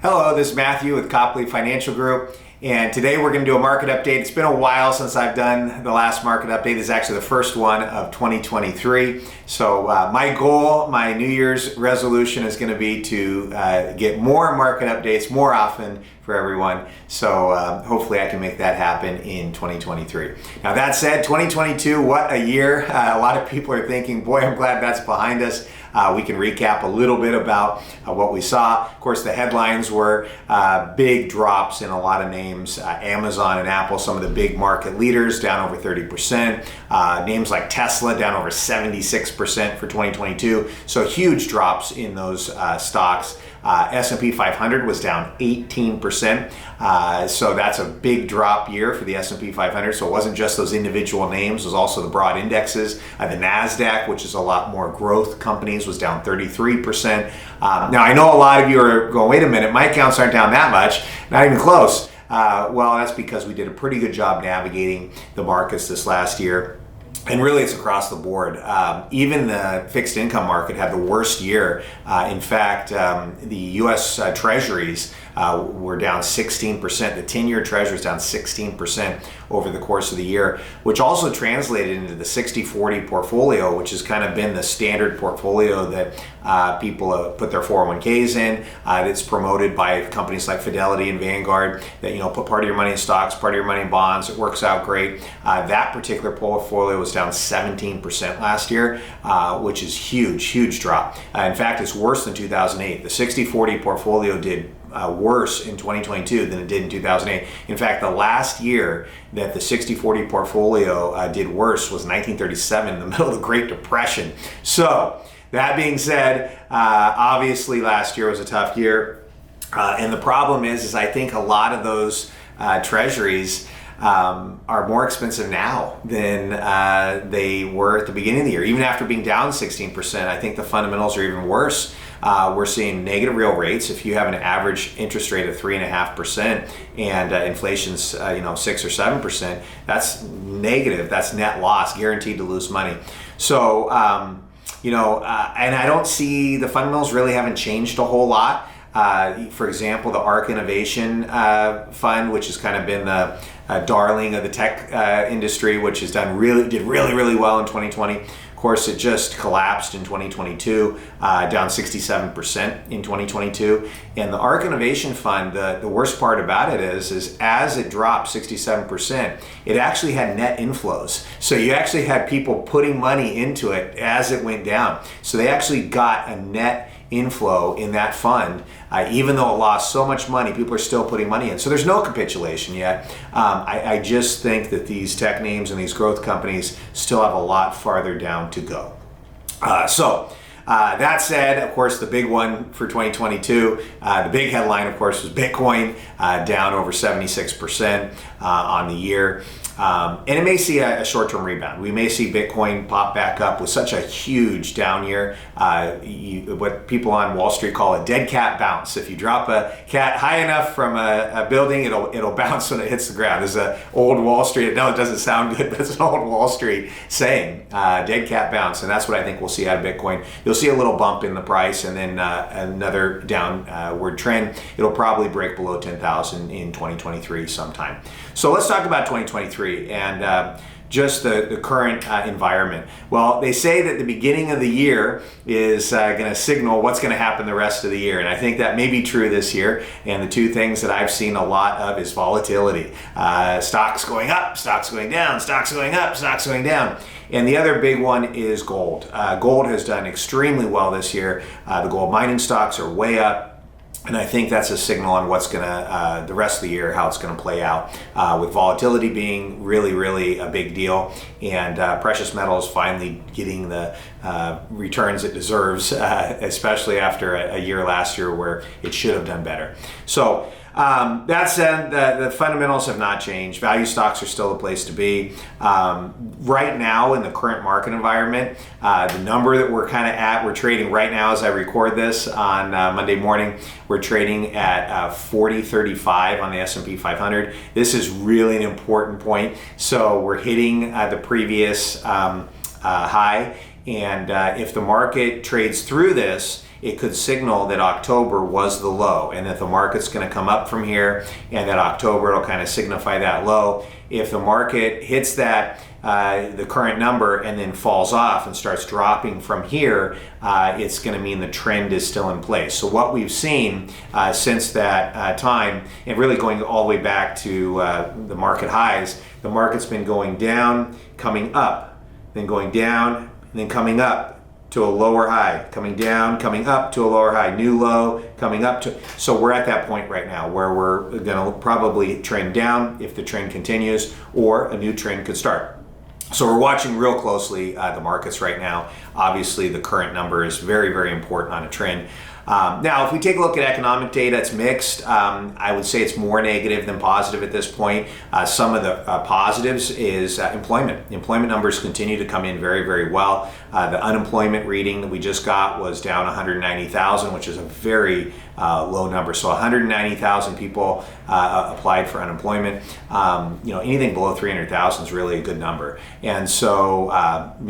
Hello, this is Matthew with Copley Financial Group, and today we're going to do a market update. It's been a while since I've done the last market update. This is actually the first one of 2023. So my goal, my New Year's resolution is going to be to get more market updates more often for everyone. So hopefully I can make that happen in 2023. Now that said, 2022, what a year. A lot of people are thinking, boy, I'm glad that's behind us. We can recap a little bit about what we saw. Of course, the headlines were big drops in a lot of names. Amazon and Apple, some of the big market leaders, down over 30%. Names like Tesla down over 76% for 2022. So huge drops in those stocks. S&P 500 was down 18%. So that's a big drop year for the S&P 500. So it wasn't just those individual names, it was also the broad indexes. The NASDAQ, which is a lot more growth companies, was down 33%. Now I know a lot of you are going, wait a minute, my accounts aren't down that much, not even close. Well, that's because we did a pretty good job navigating the markets this last year. And really, it's across the board. Even the fixed income market had the worst year. In fact, the U.S. Treasuries were down 16%. The 10-year Treasury is down 16% over the course of the year, which also translated into the 60-40 portfolio, which has kind of been the standard portfolio that people put their 401ks in. It's promoted by companies like Fidelity and Vanguard that, put part of your money in stocks, part of your money in bonds. It works out great. That particular portfolio was down 17% last year, which is huge drop. In fact, it's worse than 2008. The 60-40 portfolio did worse in 2022 than it did in 2008. In fact, the last year that the 60-40 portfolio did worse was 1937, in the middle of the Great Depression. So that being said, obviously last year was a tough year. And the problem is I think a lot of those treasuries are more expensive now than they were at the beginning of the year. Even after being down 16%, I think the fundamentals are even worse. We're seeing negative real rates. If you have an average interest rate of 3.5% and inflation's 6 or 7%, that's negative. That's net loss, guaranteed to lose money. So and I don't see the fundamentals really haven't changed a whole lot. For example, the ARK Innovation Fund, which has kind of been the darling of the tech industry, which did really well in 2020. Of course, it just collapsed in 2022, down 67% in 2022. And the ARK Innovation Fund, the worst part about it is as it dropped 67%, it actually had net inflows. So you actually had people putting money into it as it went down. So they actually got a net inflow in that fund. Even though it lost so much money, people are still putting money in. So there's no capitulation yet. I just think that these tech names and these growth companies still have a lot farther down to go. That said, of course, the big one for 2022, the big headline, of course, was Bitcoin, down over 76% on the year. And it may see a short-term rebound. We may see Bitcoin pop back up with such a huge down year. What people on Wall Street call a dead cat bounce. If you drop a cat high enough from a building, it'll bounce when it hits the ground. There's an old Wall Street, no, it doesn't sound good, but it's an old Wall Street saying, dead cat bounce. And that's what I think we'll see out of Bitcoin. You'll see a little bump in the price and then another downward trend. It'll probably break below 10,000 in 2023 sometime. So let's talk about 2023 and just the current environment. Well, they say that the beginning of the year is going to signal what's going to happen the rest of the year. And I think that may be true this year. And the two things that I've seen a lot of is volatility. Stocks going up, stocks going down, stocks going up, stocks going down. And the other big one is gold. Gold has done extremely well this year. The gold mining stocks are way up. And I think that's a signal on what's going to, the rest of the year, how it's going to play out. With volatility being really a big deal, and precious metals finally getting the returns it deserves, especially after a year last year where it should have done better. So that said, the fundamentals have not changed. Value stocks are still the place to be. Right now in the current market environment, the number that we're kind of at, we're trading right now as I record this on Monday morning, we're trading at 40.35 on the S&P 500. This is really an important point. So we're hitting the previous high, and if the market trades through this it could signal that October was the low and that the market's going to come up from here, and that October will kind of signify that low. If the market hits that the current number and then falls off and starts dropping from here, it's going to mean the trend is still in place. So what we've seen since that time, and really going all the way back to the market highs, the market's been going down, coming up, then going down, and then coming up to a lower high, coming down, coming up to a lower high, new low, coming up to. So we're at that point right now where we're going to probably trend down if the trend continues, or a new trend could start. So we're watching real closely the markets right now. Obviously, the current number is very, very important on a trend. Now, if we take a look at economic data, it's mixed. I would say it's more negative than positive at this point. Some of the positives is employment. The employment numbers continue to come in very, very well. The unemployment reading that we just got was down 190,000, which is a very low number. So 190,000 people applied for unemployment. Anything below 300,000 is really a good number. And so,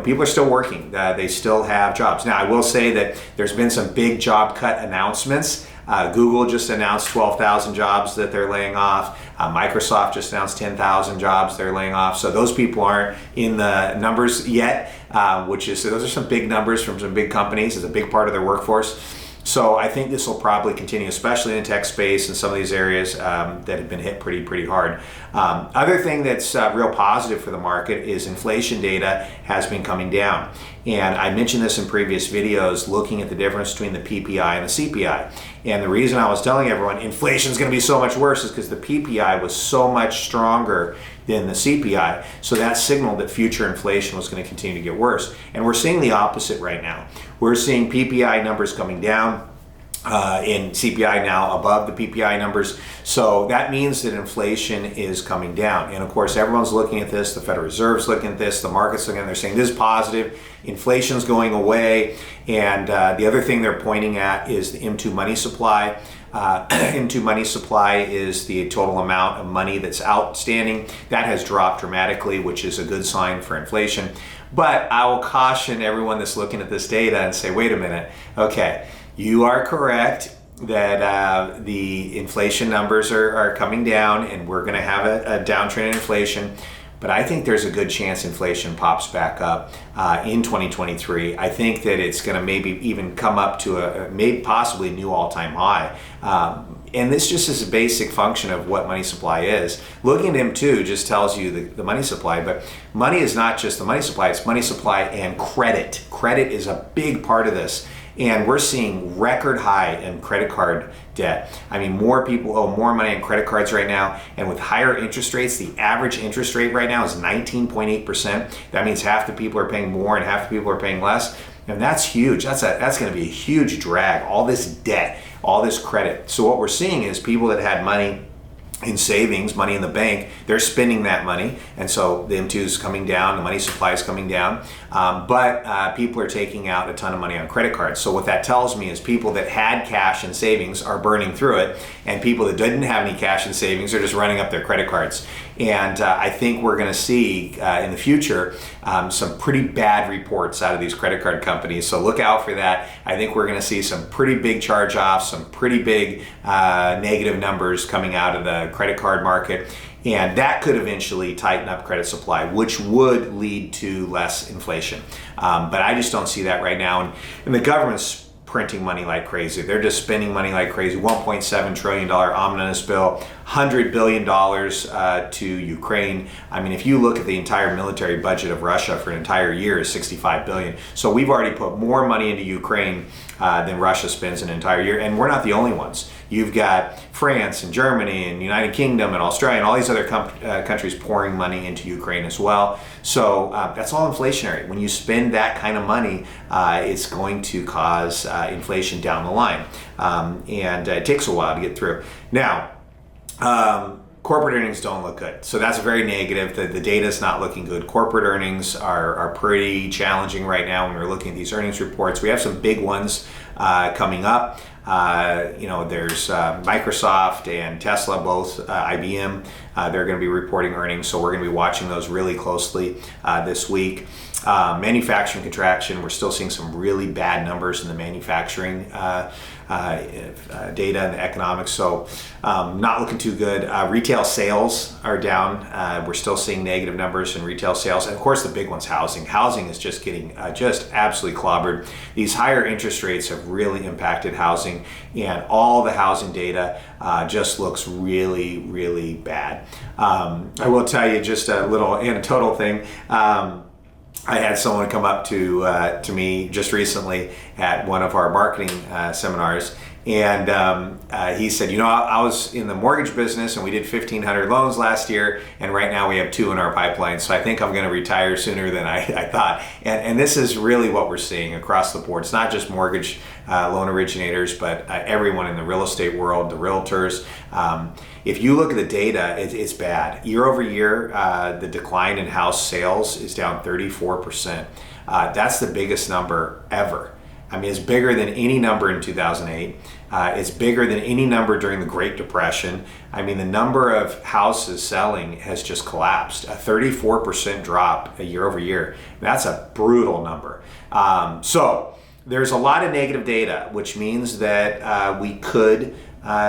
people are still working. They still have jobs. Now, I will say that there's been some big job cut announcements. Google just announced 12,000 jobs that they're laying off. Microsoft just announced 10,000 jobs they're laying off. So those people aren't in the numbers yet, those are some big numbers from some big companies. It's a big part of their workforce. So I think this will probably continue, especially in the tech space and some of these areas that have been hit pretty hard. Other thing that's real positive for the market is inflation data has been coming down. And I mentioned this in previous videos, looking at the difference between the PPI and the CPI. And the reason I was telling everyone inflation is going to be so much worse is because the PPI was so much stronger than the CPI. So that signaled that future inflation was going to continue to get worse. And we're seeing the opposite right now. We're seeing PPI numbers coming down, in CPI now above the PPI numbers. So that means that inflation is coming down. And of course, everyone's looking at this. The Federal Reserve's looking at this. The market's looking at it. They're saying this is positive. Inflation's going away. And the other thing they're pointing at is the M2 money supply. M2 money supply is the total amount of money that's outstanding. That has dropped dramatically, which is a good sign for inflation. But I will caution everyone that's looking at this data and say, wait a minute, okay, you are correct that the inflation numbers are coming down and we're going to have a downtrend in inflation. But I think there's a good chance inflation pops back up in 2023. I think that it's going to maybe even come up to a possibly new all-time high. And this just is a basic function of what money supply is. Looking at M2 just tells you the money supply, but money is not just the money supply, it's money supply and credit. Credit is a big part of this. And we're seeing record high in credit card debt. I mean, more people owe more money on credit cards right now. And with higher interest rates, the average interest rate right now is 19.8%. That means half the people are paying more and half the people are paying less. And that's huge. That's going to be a huge drag. All this debt, all this credit. So what we're seeing is people that had money in savings, money in the bank, they're spending that money. And so the M2 is coming down, the money supply is coming down. But people are taking out a ton of money on credit cards. So what that tells me is people that had cash and savings are burning through it. And people that didn't have any cash and savings are just running up their credit cards. And I think we're going to see in the future some pretty bad reports out of these credit card companies. So look out for that. I think we're going to see some pretty big charge-offs, some pretty big negative numbers coming out of the credit card market. And that could eventually tighten up credit supply, which would lead to less inflation. But I just don't see that right now. And the government's printing money like crazy. They're just spending money like crazy. $1.7 trillion omnibus bill, $100 billion to Ukraine. I mean, if you look at the entire military budget of Russia for an entire year is $65 billion. So we've already put more money into Ukraine than Russia spends an entire year. And we're not the only ones. You've got France and Germany and United Kingdom and Australia and all these other countries pouring money into Ukraine as well. So that's all inflationary. When you spend that kind of money, it's going to cause inflation down the line. And it takes a while to get through. Now, corporate earnings don't look good. So that's very negative. The data is not looking good. Corporate earnings are pretty challenging right now when we're looking at these earnings reports. We have some big ones coming up. There's Microsoft and Tesla, both IBM, They're going to be reporting earnings, so we're going to be watching those really closely this week. Manufacturing contraction, we're still seeing some really bad numbers in the manufacturing data and the economics, so not looking too good. Retail sales are down. We're still seeing negative numbers in retail sales, and of course the big one's housing. Housing is just getting just absolutely clobbered. These higher interest rates have really impacted housing, and all the housing data just looks really, really bad. I will tell you just a little anecdotal thing. I had someone come up to me just recently at one of our marketing seminars, and he said, you know, I was in the mortgage business and we did 1,500 loans last year, and right now we have 2 in our pipeline, so I think I'm going to retire sooner than I thought. And this is really what we're seeing across the board. It's not just mortgage loan originators, but everyone in the real estate world, the realtors. If you look at the data, it's bad. Year over year, the decline in house sales is down 34%. That's the biggest number ever. I mean, it's bigger than any number in 2008. It's bigger than any number during the Great Depression. I mean, the number of houses selling has just collapsed. A 34% drop year over year. That's a brutal number. So there's a lot of negative data, which means that we could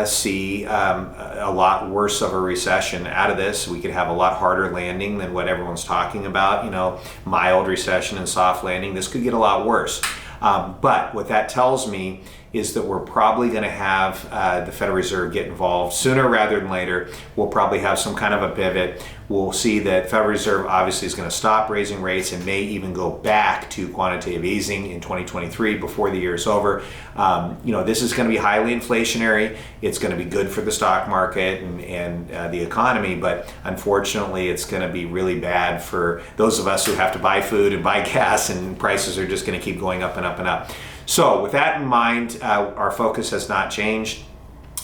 see a lot worse of a recession out of this. We could have a lot harder landing than what everyone's talking about, you know, mild recession and soft landing. This could get a lot worse. But what that tells me is that we're probably going to have the Federal Reserve get involved sooner rather than later. We'll probably have some kind of a pivot. We'll see that Federal Reserve obviously is going to stop raising rates and may even go back to quantitative easing in 2023 before the year is over. You know, this is going to be highly inflationary. It's going to be good for the stock market and the economy, but unfortunately it's going to be really bad for those of us who have to buy food and buy gas, and prices are just going to keep going up and up and up. So with that in mind, our focus has not changed.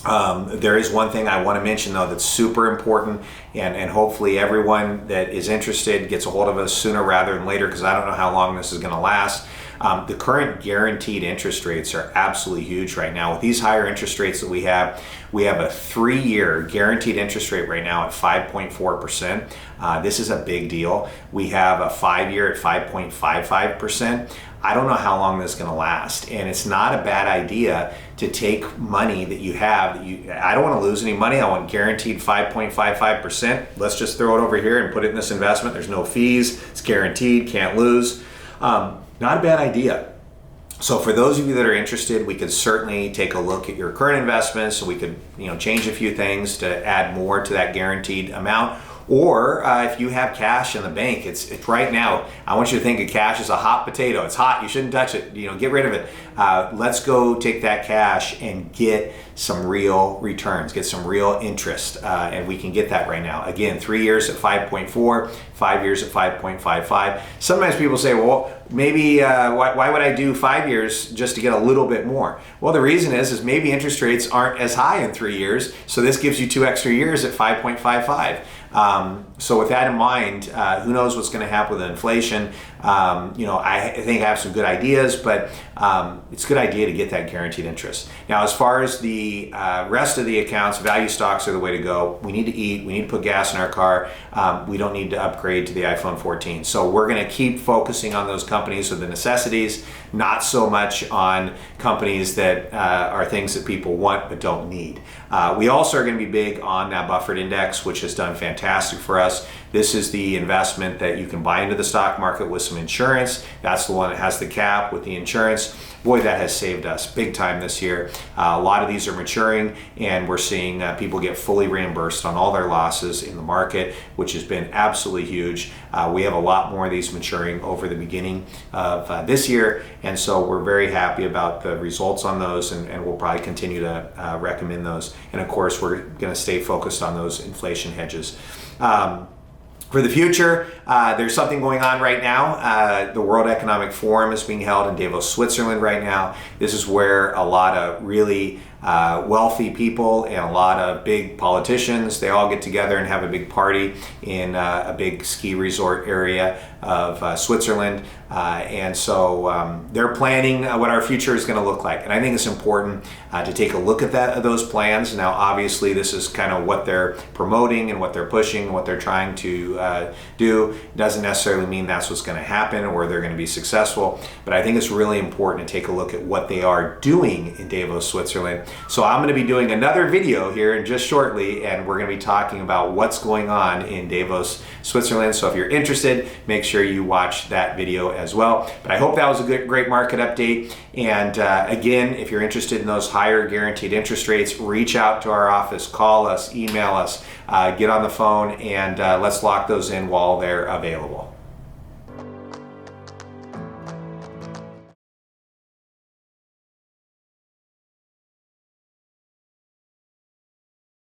There is one thing I want to mention though that's super important, and hopefully everyone that is interested gets a hold of us sooner rather than later, because I don't know how long this is going to last. The current guaranteed interest rates are absolutely huge right now. With these higher interest rates that we have a 3-year guaranteed interest rate right now at 5.4%. This is a big deal. We have a 5-year at 5.55%. I don't know how long this is going to last, and it's not a bad idea to take money that you have. I don't want to lose any money. I want guaranteed 5.55%. Let's just throw it over here and put it in this investment. There's no fees. It's guaranteed. Can't lose. Not a bad idea. So for those of you that are interested, we could certainly take a look at your current investments, so we could, you know, change a few things to add more to that guaranteed amount. Or if you have cash in the bank, it's right now. I want you to think of cash as a hot potato. It's hot. You shouldn't touch it. You know, get rid of it. Let's go take that cash and get some real returns, get some real interest, and we can get that right now. Again, 3 years at 5.4, 5 years at 5.55. Sometimes people say, well, maybe why would I do 5 years just to get a little bit more? Well, the reason is maybe interest rates aren't as high in 3 years, so this gives you 2 extra years at 5.55. So with that in mind, who knows what's going to happen with inflation? You know, I think I have some good ideas, but it's a good idea to get that guaranteed interest. Now, as far as the rest of the accounts, value stocks are the way to go. We need to eat. We need to put gas in our car. We don't need to upgrade to the iPhone 14. So we're going to keep focusing on those companies with the necessities, not so much on companies that are things that people want but don't need. We also are going to be big on that Buffett Index, which has done fantastic for us. This is the investment that you can buy into the stock market with some insurance. That's the one that has the cap with the insurance. Boy, that has saved us big time this year. A lot of these are maturing, and we're seeing people get fully reimbursed on all their losses in the market, which has been absolutely huge. We have a lot more of these maturing over the beginning of this year, and so we're very happy about the results on those, and we'll probably continue to recommend those. And of course, we're going to stay focused on those inflation hedges. For the future, there's something going on right now. The World Economic Forum is being held in Davos, Switzerland right now. This is where a lot of really wealthy people and a lot of big politicians, they all get together and have a big party in a big ski resort area of Switzerland. And so they're planning what our future is going to look like. And I think it's important to take a look at those plans. Now, obviously, this is kind of what they're promoting and what they're pushing and what they're trying to do. It doesn't necessarily mean that's what's going to happen or they're going to be successful. But I think it's really important to take a look at what they are doing in Davos, Switzerland. So I'm going to be doing another video here in just shortly, and we're going to be talking about what's going on in Davos, Switzerland. So if you're interested, make sure you watch that video as well. But I hope that was a great market update. And again, if you're interested in those higher guaranteed interest rates, reach out to our office, call us, email us, get on the phone, and let's lock those in while they're available.